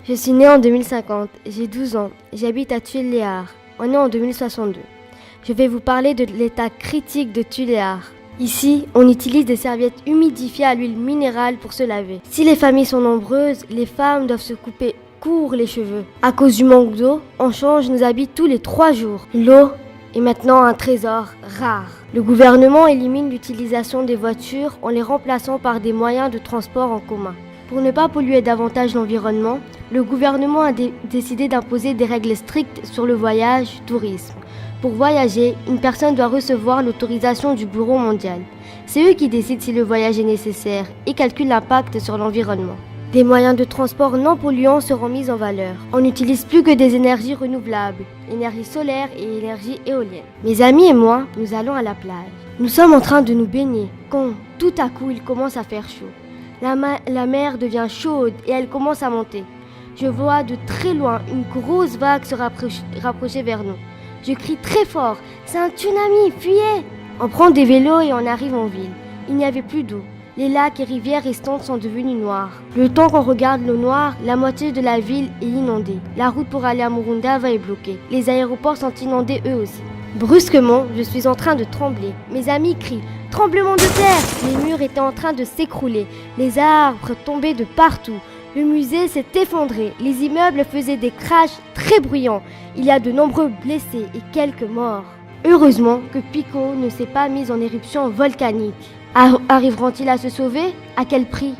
Je suis née en 2050, j'ai 12 ans, j'habite à Tuléar. On est en 2062. Je vais vous parler de l'état critique de Tuléar. Ici, on utilise des serviettes humidifiées à l'huile minérale pour se laver. Si les familles sont nombreuses, les femmes doivent se couper court les cheveux. À cause du manque d'eau, on change nos habits tous les 3 jours. L'eau est maintenant un trésor rare. Le gouvernement élimine l'utilisation des voitures en les remplaçant par des moyens de transport en commun. Pour ne pas polluer davantage l'environnement, le gouvernement a décidé d'imposer des règles strictes sur le voyage, tourisme. Pour voyager, une personne doit recevoir l'autorisation du Bureau mondial. C'est eux qui décident si le voyage est nécessaire et calculent l'impact sur l'environnement. Des moyens de transport non polluants seront mis en valeur. On n'utilise plus que des énergies renouvelables, énergie solaire et énergie éolienne. Mes amis et moi, nous allons à la plage. Nous sommes en train de nous baigner quand, tout à coup, il commence à faire chaud. La mer devient chaude et elle commence à monter. Je vois de très loin une grosse vague se rapprocher vers nous. Je crie très fort, c'est un tsunami, fuyez! On prend des vélos et on arrive en ville. Il n'y avait plus d'eau. Les lacs et rivières restantes sont devenus noirs. Le temps qu'on regarde l'eau noire, la moitié de la ville est inondée. La route pour aller à Murundava est bloquée. Les aéroports sont inondés eux aussi. Brusquement, je suis en train de trembler. Mes amis crient « Tremblement de terre !» Les murs étaient en train de s'écrouler. Les arbres tombaient de partout. Le musée s'est effondré. Les immeubles faisaient des crashs très bruyants. Il y a de nombreux blessés et quelques morts. Heureusement que Pico ne s'est pas mis en éruption volcanique. Arriveront-ils à se sauver? À quel prix?